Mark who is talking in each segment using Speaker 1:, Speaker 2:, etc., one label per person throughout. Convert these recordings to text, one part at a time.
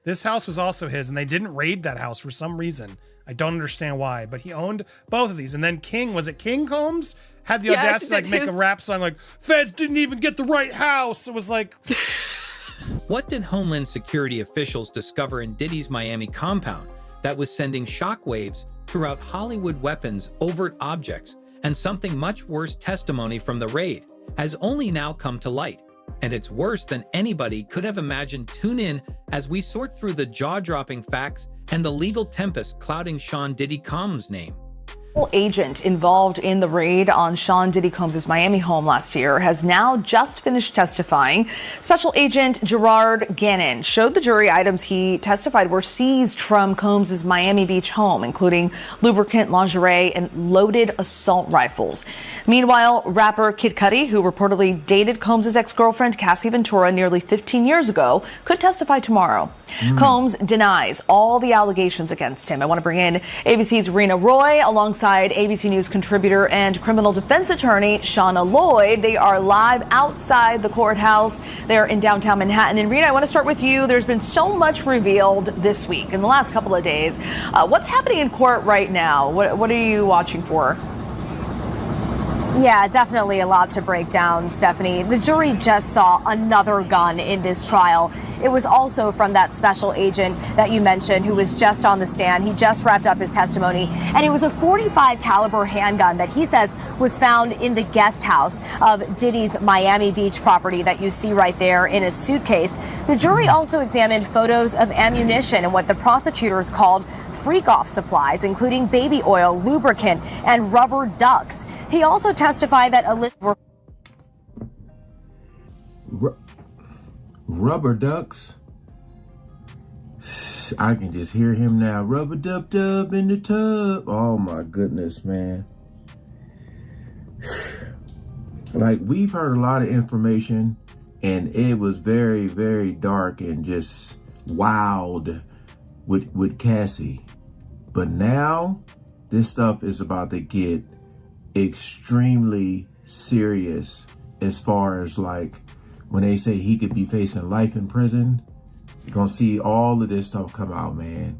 Speaker 1: This house was also his, and they didn't raid that house for some reason. I don't understand why, but he owned both of these. And then King, was it King Combs? Had the audacity to like make a rap song like, feds didn't even get the right house. It was like...
Speaker 2: What did Homeland Security officials discover in Diddy's Miami compound that was sending shockwaves throughout Hollywood? Weapons, overt objects, and something much worse, testimony from the raid, has only now come to light. And it's worse than anybody could have imagined. Tune in as we sort through the jaw-dropping facts and the legal tempest clouding Sean Diddy Combs' name.
Speaker 3: Agent involved in the raid on Sean Diddy Combs' Miami home last year has now just finished testifying. Special Agent Gerard Gannon showed the jury items he testified were seized from Combs' Miami Beach home, including lubricant, lingerie, and loaded assault rifles. Meanwhile, rapper Kid Cudi, who reportedly dated Combs' ex-girlfriend Cassie Ventura nearly 15 years ago, could testify tomorrow. Combs denies all the allegations against him. I want to bring in ABC's Rena Roy alongside ABC News contributor and criminal defense attorney Shauna Lloyd. They are live outside the courthouse. They're in downtown Manhattan. And Rena, I want to start with you. There's been so much revealed this week, in the last couple of days. What's happening in court right now? What are you watching for?
Speaker 4: Yeah, definitely a lot to break down, Stephanie. The jury just saw another gun in this trial. It was also from that special agent that you mentioned who was just on the stand. He just wrapped up his testimony, and it was a .45 caliber handgun that he says was found in the guest house of Diddy's Miami Beach property that you see right there in a suitcase. The jury also examined photos of ammunition and what the prosecutors called freak-off supplies, including baby oil, lubricant, and rubber ducks. He also testified that
Speaker 5: rubber ducks. I can just hear him now. Rubber dub dub in the tub. Oh my goodness, man. Like, we've heard a lot of information, and it was very, very dark and just wild with Cassie. But now this stuff is about to get extremely serious, as far as like when they say he could be facing life in prison. You're gonna see all of this stuff come out, man.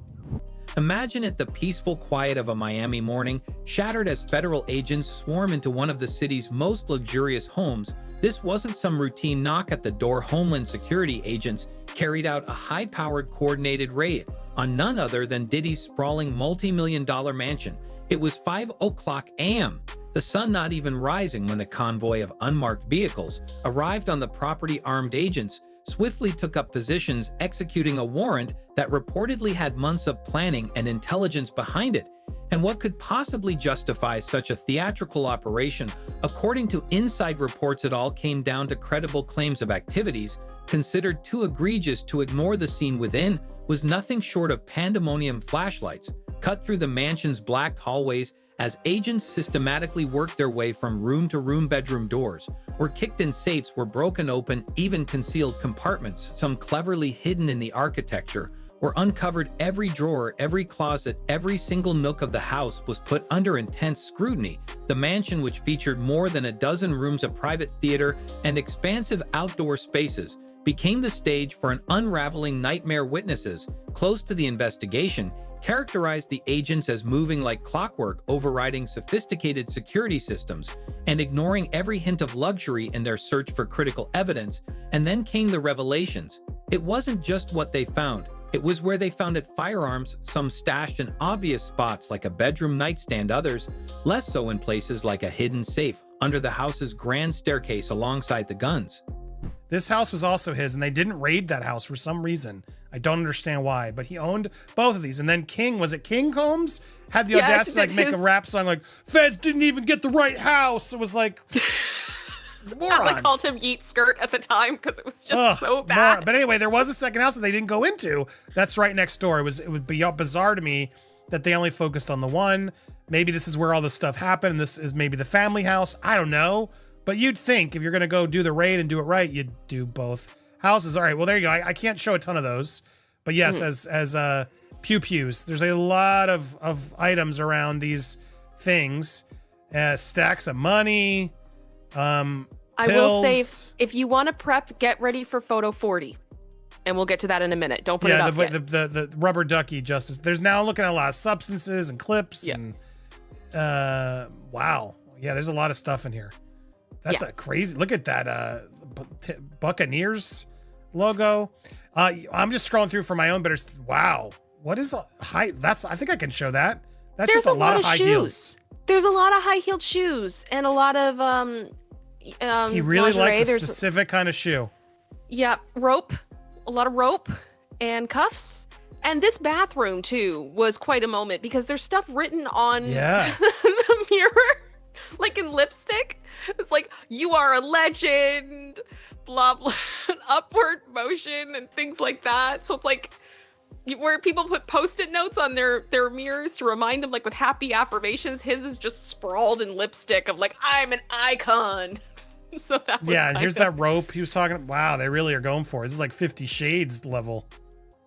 Speaker 2: Imagine it, the peaceful quiet of a Miami morning shattered as federal agents swarm into one of the city's most luxurious homes. This wasn't some routine knock at the door. Homeland Security agents carried out a high-powered coordinated raid on none other than Diddy's sprawling multi-million-dollar mansion. It was 5:00 a.m., the sun not even rising, when a convoy of unmarked vehicles arrived on the property. Armed agents swiftly took up positions, executing a warrant that reportedly had months of planning and intelligence behind it. And what could possibly justify such a theatrical operation? According to inside reports, it all came down to credible claims of activities considered too egregious to ignore. The scene within was nothing short of pandemonium. Flashlights cut through the mansion's black hallways as agents systematically worked their way from room to room. Bedroom doors were kicked in, safes were broken open, even concealed compartments, some cleverly hidden in the architecture, were uncovered. Every drawer, every closet, every single nook of the house was put under intense scrutiny. The mansion, which featured more than a dozen rooms, a private theater, and expansive outdoor spaces, became the stage for an unraveling nightmare. Witnesses close to the investigation characterized the agents as moving like clockwork, overriding sophisticated security systems and ignoring every hint of luxury in their search for critical evidence. And then came the revelations. It wasn't just what they found, it was where they found it. Firearms, some stashed in obvious spots like a bedroom nightstand, others less so, in places like a hidden safe under the house's grand staircase alongside the guns.
Speaker 1: This house was also his, and they didn't raid that house for some reason. I don't understand why, but he owned both of these. And then King, was it King Combs? Had the audacity to like make a rap song like, feds didn't even get the right house. It was like, morons.
Speaker 6: I called him Yeet Skirt at the time because it was just so bad.
Speaker 1: But anyway, there was a second house that they didn't go into. That's right next door. It would be bizarre to me that they only focused on the one. Maybe this is where all this stuff happened, and this is maybe the family house. I don't know. But you'd think if you're going to go do the raid and do it right, you'd do both houses. All right, well, there you go. I can't show a ton of those. But yes, as pew-pews, there's a lot of items around these things. Stacks of money,
Speaker 6: I will say, if you want to prep, get ready for photo 40. And we'll get to that in a minute. Don't put it up yet.
Speaker 1: The rubber ducky justice. There's now looking at a lot of substances and clips and wow. Yeah, there's a lot of stuff in here. That's a crazy. Look at that Buccaneers logo. I'm just scrolling through for my own better. Wow. What is high? I think I can show that. That's
Speaker 6: There's
Speaker 1: just a lot of high heels.
Speaker 6: There's a lot of high-heeled shoes and a lot of
Speaker 1: he really
Speaker 6: lingerie.
Speaker 1: liked a specific kind of shoe.
Speaker 6: Yeah, rope. A lot of rope and cuffs. And this bathroom too was quite a moment because there's stuff written on the mirror, like in lipstick. It's like, you are a legend, blah, blah, upward motion and things like that. So it's like where people put Post-it notes on their mirrors to remind them, like with happy affirmations. His is just sprawled in lipstick of like, I'm an icon. So that was
Speaker 1: and here's that rope he was talking about. Wow, they really are going for it. This is like 50 Shades level.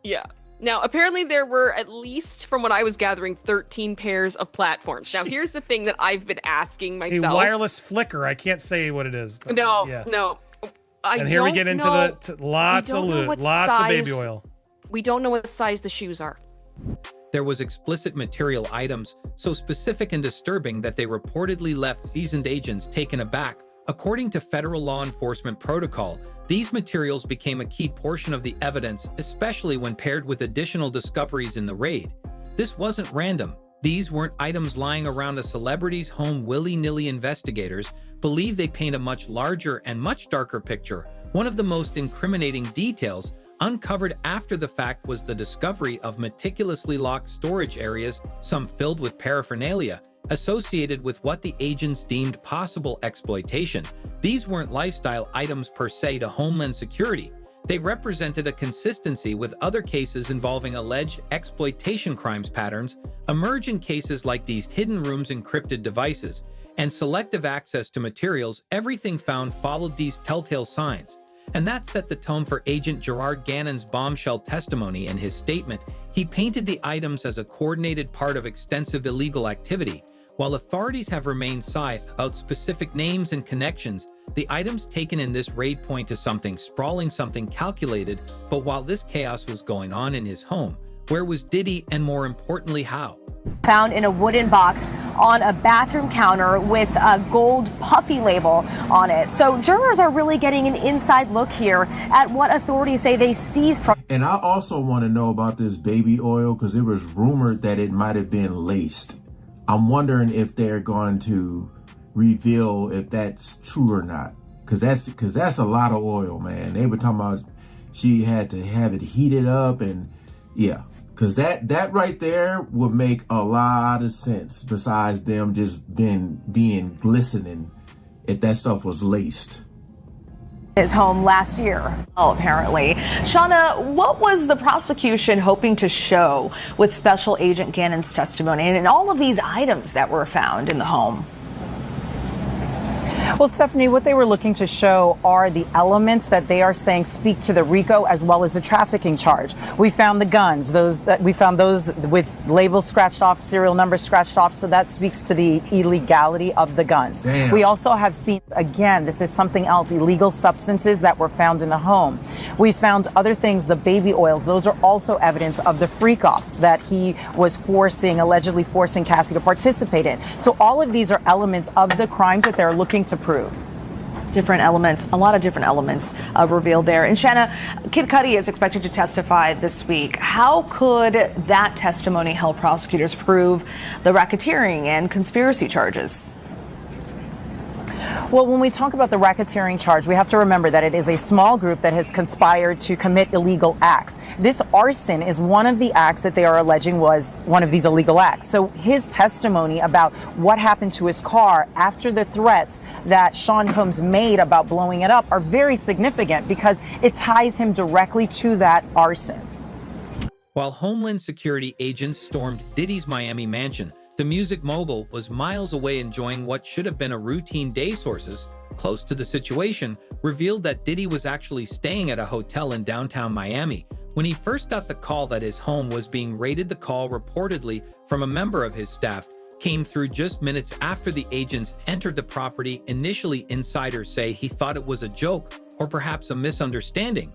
Speaker 6: Yeah. Now, apparently there were at least, from what I was gathering, 13 pairs of platforms. Now, here's the thing that I've been asking myself.
Speaker 1: A wireless flicker. I can't say what it is. But
Speaker 6: no.
Speaker 1: And here we get into lots of loot, lots of baby oil.
Speaker 6: We don't know what size the shoes are.
Speaker 2: There was explicit material items, so specific and disturbing that they reportedly left seasoned agents taken aback. According to federal law enforcement protocol, these materials became a key portion of the evidence, especially when paired with additional discoveries in the raid. This wasn't random. These weren't items lying around a celebrity's home willy-nilly. Investigators believe they paint a much larger and much darker picture. One of the most incriminating details uncovered after the fact was the discovery of meticulously locked storage areas, some filled with paraphernalia, associated with what the agents deemed possible exploitation. These weren't lifestyle items per se to Homeland Security. They represented a consistency with other cases involving alleged exploitation crimes patterns emerge in cases like these: hidden rooms, encrypted devices, and selective access to materials. Everything found followed these telltale signs. And that set the tone for Agent Gerard Gannon's bombshell testimony. In his statement, he painted the items as a coordinated part of extensive illegal activity. While authorities have remained silent about specific names and connections, the items taken in this raid point to something sprawling, something calculated. But while this chaos was going on in his home, where was Diddy, and more importantly, how?
Speaker 4: Found in a wooden box on a bathroom counter with a gold puffy label on it. So jurors are really getting an inside look here at what authorities say they seized from.
Speaker 5: And I also want to know about this baby oil because it was rumored that it might have been laced. I'm wondering if they're going to reveal if that's true or not, because that's a lot of oil, man. They were talking about she had to have it heated up, and yeah, because that right there would make a lot of sense. Besides them just being glistening, if that stuff was laced.
Speaker 3: His home last year. Oh, apparently. Shauna, what was the prosecution hoping to show with Special Agent Gannon's testimony and all of these items that were found in the home?
Speaker 7: Well, Stephanie, what they were looking to show are the elements that they are saying speak to the RICO as well as the trafficking charge. We found the guns, we found those with labels scratched off, serial numbers scratched off, so that speaks to the illegality of the guns.
Speaker 5: Damn.
Speaker 7: We also have seen, again, this is something else, illegal substances that were found in the home. We found other things, the baby oils, those are also evidence of the freak-offs that he was allegedly forcing Cassie to participate in. So all of these are elements of the crimes that they're looking to prove.
Speaker 3: Different elements, a lot of different elements revealed there. And Shanna, Kid Cudi is expected to testify this week. How could that testimony help prosecutors prove the racketeering and conspiracy charges?
Speaker 7: Well, when we talk about the racketeering charge, we have to remember that it is a small group that has conspired to commit illegal acts. This arson is one of the acts that they are alleging was one of these illegal acts. So his testimony about what happened to his car after the threats that Sean Combs made about blowing it up are very significant because it ties him directly to that arson.
Speaker 2: While Homeland Security agents stormed Diddy's Miami mansion, the music mogul was miles away enjoying what should have been a routine day. Sources close to the situation revealed that Diddy was actually staying at a hotel in downtown Miami. When he first got the call that his home was being raided, the call, reportedly from a member of his staff, came through just minutes after the agents entered the property. Initially, insiders say he thought it was a joke or perhaps a misunderstanding.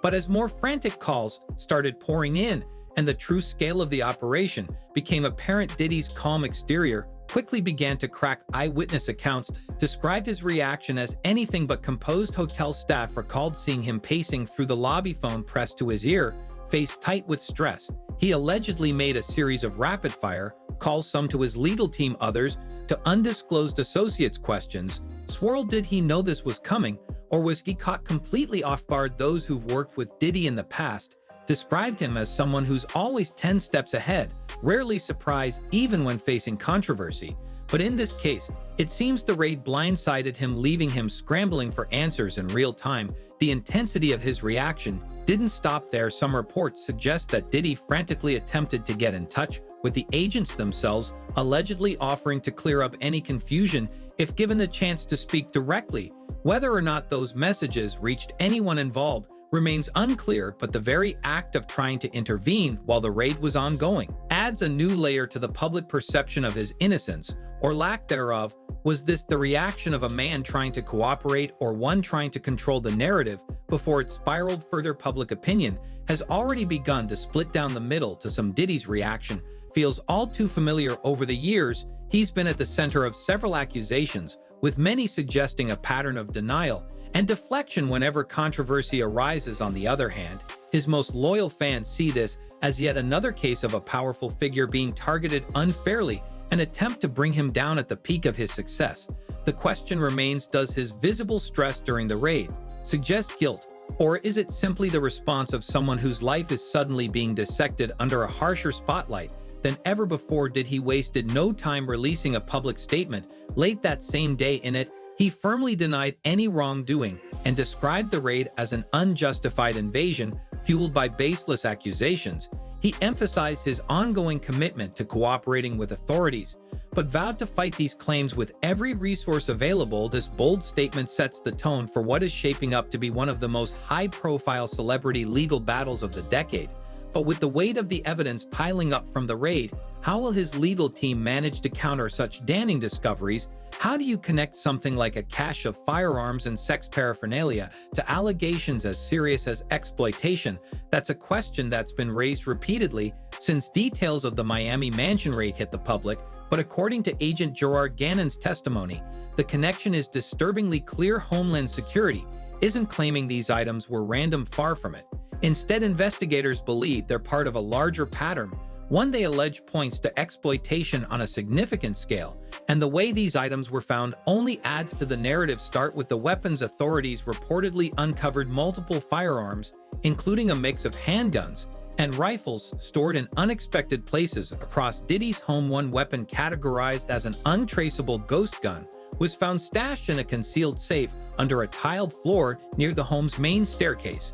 Speaker 2: But as more frantic calls started pouring in and the true scale of the operation became apparent, Diddy's calm exterior quickly began to crack. Eyewitness accounts described his reaction as anything but composed. Hotel staff recalled seeing him pacing through the lobby, phone pressed to his ear, face tight with stress. He allegedly made a series of rapid-fire calls, some to his legal team, others to undisclosed associates. Questions swirled: did he know this was coming, or was he caught completely off guard? Those who've worked with Diddy in the past described him as someone who's always 10 steps ahead, rarely surprised even when facing controversy. But in this case, it seems the raid blindsided him, leaving him scrambling for answers in real time. The intensity of his reaction didn't stop there. Some reports suggest that Diddy frantically attempted to get in touch with the agents themselves, allegedly offering to clear up any confusion if given the chance to speak directly. Whether or not those messages reached anyone involved remains unclear, but the very act of trying to intervene while the raid was ongoing adds a new layer to the public perception of his innocence, or lack thereof. Was this the reaction of a man trying to cooperate, or one trying to control the narrative before it spiraled further? Public opinion has already begun to split down the middle to some. Diddy's reaction feels all too familiar. Over the years, he's been at the center of several accusations, with many suggesting a pattern of denial and deflection whenever controversy arises. On the other hand, his most loyal fans see this as yet another case of a powerful figure being targeted unfairly, an attempt to bring him down at the peak of his success. The question remains, does his visible stress during the raid suggest guilt, or is it simply the response of someone whose life is suddenly being dissected under a harsher spotlight than ever before? Did he wasted no time releasing a public statement late that same day. In it, he firmly denied any wrongdoing and described the raid as an unjustified invasion fueled by baseless accusations. He emphasized his ongoing commitment to cooperating with authorities, but vowed to fight these claims with every resource available. This bold statement sets the tone for what is shaping up to be one of the most high-profile celebrity legal battles of the decade. But with the weight of the evidence piling up from the raid, how will his legal team manage to counter such damning discoveries? How do you connect something like a cache of firearms and sex paraphernalia to allegations as serious as exploitation? That's a question that's been raised repeatedly since details of the Miami mansion raid hit the public. But according to Agent Gerard Gannon's testimony, the connection is disturbingly clear. Homeland Security isn't claiming these items were random, far from it. Instead, investigators believe they're part of a larger pattern, one they allege points to exploitation on a significant scale, and the way these items were found only adds to the narrative. Start with the weapons. Authorities reportedly uncovered multiple firearms, including a mix of handguns and rifles stored in unexpected places across Diddy's home. One weapon, categorized as an untraceable ghost gun, was found stashed in a concealed safe under a tiled floor near the home's main staircase.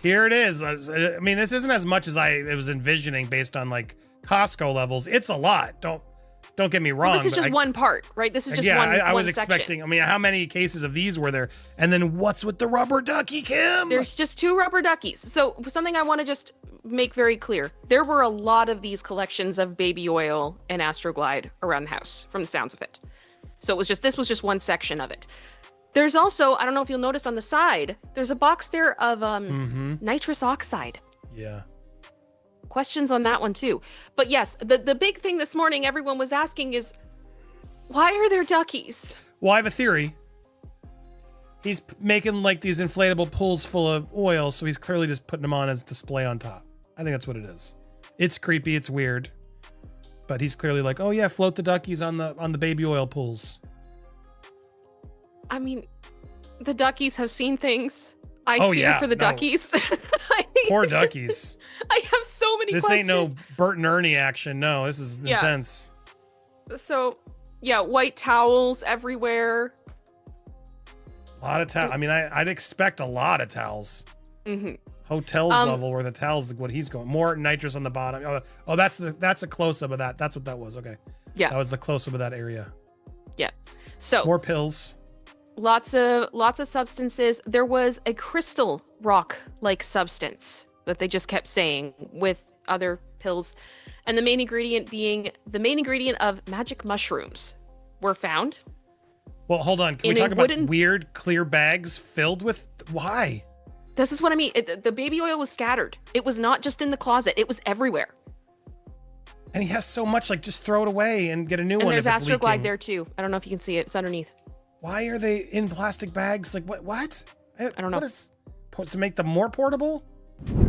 Speaker 1: Here it is. I mean, this isn't as much as I was envisioning based on like Costco levels. It's a lot. Don't get me wrong.
Speaker 6: Well, this is just one part, right? This is just one
Speaker 1: I was
Speaker 6: section.
Speaker 1: expecting. I mean, how many cases of these were there? And then what's with the rubber ducky, Kim?
Speaker 6: There's just 2 rubber duckies. So something I want to just make very clear. There were a lot of these collections of baby oil and Astroglide around the house, from the sounds of it. So this was just one section of it. There's also, I don't know if you'll notice on the side, there's a box there of nitrous oxide.
Speaker 1: Yeah.
Speaker 6: Questions on that one too. But yes, the big thing this morning everyone was asking is, why are there duckies?
Speaker 1: Well, I have a theory. He's making like these inflatable pools full of oil, so he's clearly just putting them on as display on top. I think that's what it is. It's creepy, it's weird. But he's clearly like, oh yeah, float the duckies on the baby oil pools.
Speaker 6: I mean, the duckies have seen things. I fear for the duckies.
Speaker 1: Poor duckies.
Speaker 6: I have so many questions.
Speaker 1: This ain't no Bert and Ernie action. No, this is intense.
Speaker 6: So, yeah, white towels everywhere.
Speaker 1: A lot of towels. I mean, I'd expect a lot of towels.
Speaker 6: Mm-hmm.
Speaker 1: Hotels level where the towels, what he's going. More nitrous on the bottom. Oh, that's a close-up of that. That's what that was. Okay.
Speaker 6: Yeah.
Speaker 1: That was the close-up of that area.
Speaker 6: Yeah. So.
Speaker 1: More pills.
Speaker 6: Lots of substances. There was a crystal rock-like substance that they just kept saying with other pills, and the main ingredient of magic mushrooms were found.
Speaker 1: Well, hold on. Can we talk about weird clear bags filled with why?
Speaker 6: This is what I mean. The baby oil was scattered. It was not just in the closet. It was everywhere.
Speaker 1: And he has so much, like, just throw it away and get a new
Speaker 6: And
Speaker 1: one.
Speaker 6: there's
Speaker 1: if it's
Speaker 6: Astroglide
Speaker 1: leaking.
Speaker 6: there too. I don't know if you can see it. It's underneath.
Speaker 1: Why are they in plastic bags? Like, what?
Speaker 6: I don't know.
Speaker 1: What is supposed to make them more portable?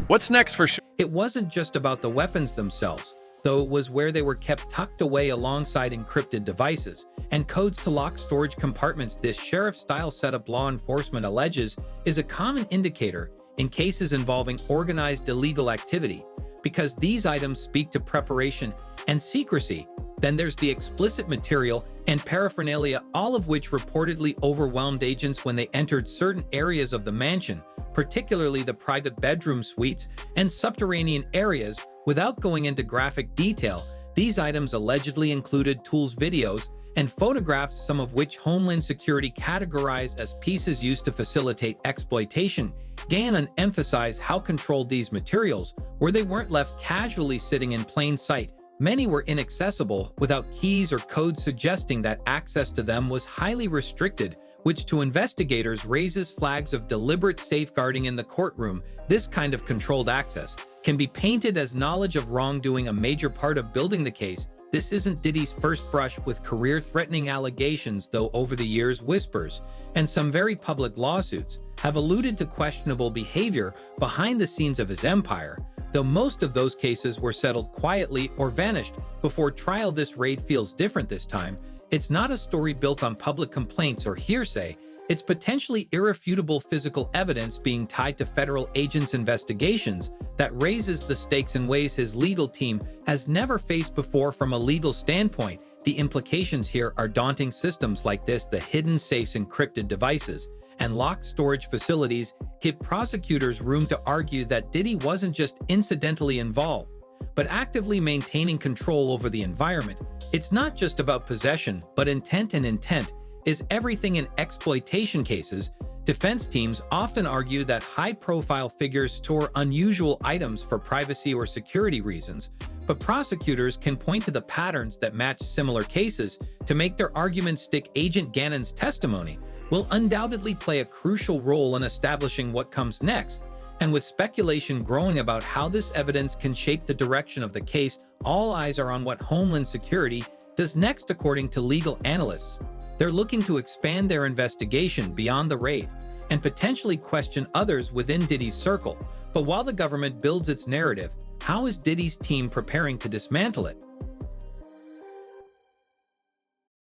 Speaker 8: What's next for
Speaker 2: It wasn't just about the weapons themselves, though it was where they were kept tucked away alongside encrypted devices and codes to lock storage compartments. This sheriff-style setup, law enforcement alleges, is a common indicator in cases involving organized illegal activity, because these items speak to preparation and secrecy. Then there's the explicit material and paraphernalia, all of which reportedly overwhelmed agents when they entered certain areas of the mansion, particularly the private bedroom suites and subterranean areas. Without going into graphic detail, these items allegedly included tools, videos, and photographs, some of which Homeland Security categorized as pieces used to facilitate exploitation. Gannon emphasized how controlled these materials were. They weren't left casually sitting in plain sight. Many were inaccessible, without keys or codes, suggesting that access to them was highly restricted, which to investigators raises flags of deliberate safeguarding in the courtroom. This kind of controlled access can be painted as knowledge of wrongdoing, a major part of building the case. This isn't Diddy's first brush with career-threatening allegations, though. Over the years, whispers and some very public lawsuits have alluded to questionable behavior behind the scenes of his empire, though most of those cases were settled quietly or vanished before trial. This raid feels different this time. It's not a story built on public complaints or hearsay. It's potentially irrefutable physical evidence being tied to federal agents' investigations that raises the stakes in ways his legal team has never faced before. From a legal standpoint, the implications here are daunting. Systems like this, the hidden safes, encrypted devices, and locked storage facilities, give prosecutors room to argue that Diddy wasn't just incidentally involved, but actively maintaining control over the environment. It's not just about possession, but intent, and intent is everything in exploitation cases. Defense teams often argue that high-profile figures store unusual items for privacy or security reasons, but prosecutors can point to the patterns that match similar cases to make their arguments stick. Agent Gannon's testimony will undoubtedly play a crucial role in establishing what comes next, and with speculation growing about how this evidence can shape the direction of the case, all eyes are on what Homeland Security does next. According to legal analysts, they're looking to expand their investigation beyond the raid and potentially question others within Diddy's circle. But while the government builds its narrative, how is Diddy's team preparing to dismantle it?